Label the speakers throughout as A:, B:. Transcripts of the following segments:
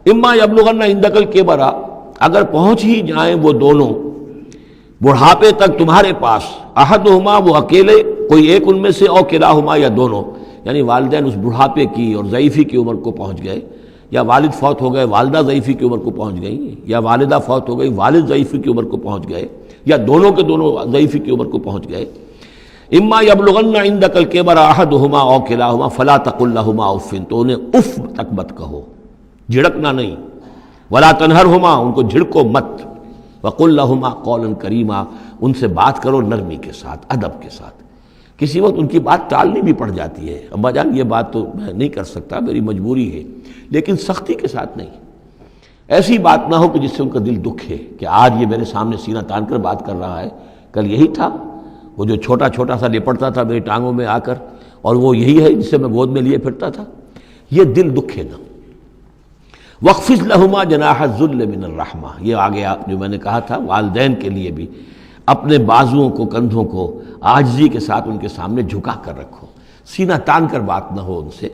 A: اما یبلغن عندک الکبر، اگر پہنچ ہی جائیں وہ دونوں بڑھاپے تک تمہارے پاس، احدہما وہ اکیلے، کوئی ایک ان میں سے، او کلاہما یا دونوں، یعنی والدین اس بڑھاپے کی اور ضعیفی کی عمر کو پہنچ گئے، یا والد فوت ہو گئے والدہ ضعیفی کی عمر کو پہنچ گئی، یا والدہ فوت ہو گئی والد ضعیفی کی عمر کو پہنچ گئے، یا دونوں کے دونوں ضعیفی کی عمر کو پہنچ گئے، اما یبلغن عندک الکبر احدہما او کلاہما فلا تقل لہما اف، تو انہیں اف تک مت کہو، جھڑکنا نہیں، ولا تنہرہما، ان کو جھڑکو مت، وقل لہما قولا کریما، ان سے بات کرو نرمی کے ساتھ، ادب کے ساتھ۔ کسی وقت ان کی بات ٹالنی بھی پڑ جاتی ہے، ابا جان یہ بات تو میں نہیں کر سکتا، میری مجبوری ہے، لیکن سختی کے ساتھ نہیں، ایسی بات نہ ہو کہ جس سے ان کا دل دکھے کہ آج یہ میرے سامنے سینہ تان کر بات کر رہا ہے، کل یہی تھا وہ جو چھوٹا چھوٹا سا لپٹتا تھا میری ٹانگوں میں آ کر، اور وہ یہی ہے جسے میں گود میں لیے پھرتا تھا، یہ دل دکھے نہ۔ وَاخْفِضْ لَهُمَا جَنَاحَ الذُّلِّ مِنَ الرَّحْمَةِ، یہ آگے جو میں نے کہا تھا والدین کے لیے بھی اپنے بازوؤں کو، کندھوں کو عاجزی کے ساتھ ان کے سامنے جھکا کر رکھو، سینہ تان کر بات نہ ہو ان سے،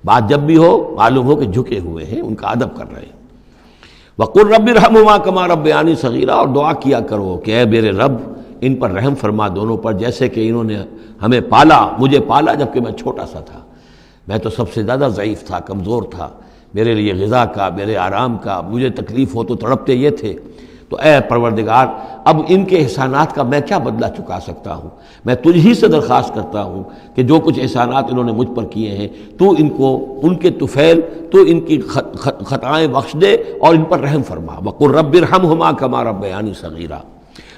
A: بات جب بھی ہو معلوم ہو کہ جھکے ہوئے ہیں، ان کا ادب کر رہے ہیں۔ وَقُلْ رَبِّ ارْحَمْهُمَا كَمَا رَبَّيَانِي صَغِيرًا، اور دعا کیا کرو کہ اے میرے رب ان پر رحم فرما دونوں پر، جیسے کہ انہوں نے ہمیں پالا، مجھے پالا جبکہ میں چھوٹا سا تھا، میں تو سب سے زیادہ ضعیف تھا، کمزور تھا، میرے لیے غذا کا، میرے آرام کا، مجھے تکلیف ہو تو تڑپتے یہ تھے، تو اے پروردگار اب ان کے احسانات کا میں کیا بدلہ چکا سکتا ہوں، میں تجھ ہی سے درخواست کرتا ہوں کہ جو کچھ احسانات انہوں نے مجھ پر کیے ہیں تو ان کو، ان کے طفیل تو ان کی خطائیں بخش دے اور ان پر رحم فرما۔ وَقُلْ رَبِّ ارْحَمْهُمَا كَمَا رَبَّيَانِي صَغِيرًا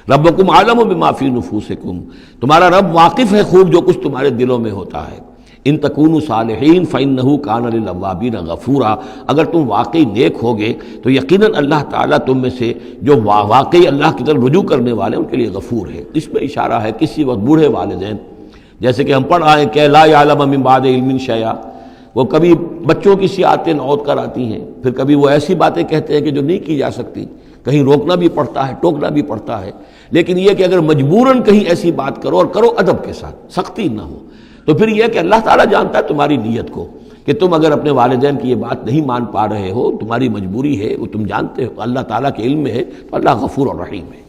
A: ربکم عالم بما فی نفوسکم، تمہارا رب واقف ہے خوب جو کچھ تمہارے دلوں میں ہوتا ہے، ان تکونوا صالحین فإنہ کان للأوابین غفورا، اگر تم واقعی نیک ہوگے تو یقیناً اللہ تعالیٰ تم میں سے جو واقعی اللہ کی طرف رجوع کرنے والے ان کے لیے غفور ہے۔ اس میں اشارہ ہے کسی وقت بوڑھے والدین، جیسے کہ ہم پڑھ آئے کہ لا یعلم من بعد علم شیئا، وہ کبھی بچوں کی سی عادتیں نوت کر آتی ہیں، پھر کبھی وہ ایسی باتیں کہتے ہیں کہ جو نہیں کی جا سکتی، کہیں روکنا بھی پڑتا ہے، ٹوکنا بھی پڑتا ہے، لیکن یہ کہ اگر مجبوراً کہیں ایسی بات کرو اور کرو ادب کے ساتھ، سختی نہ ہو، تو پھر یہ کہ اللہ تعالیٰ جانتا ہے تمہاری نیت کو، کہ تم اگر اپنے والدین کی یہ بات نہیں مان پا رہے ہو، تمہاری مجبوری ہے، وہ تم جانتے ہو، اللہ تعالیٰ کے علم میں ہے، تو اللہ غفور اور رحیم ہے۔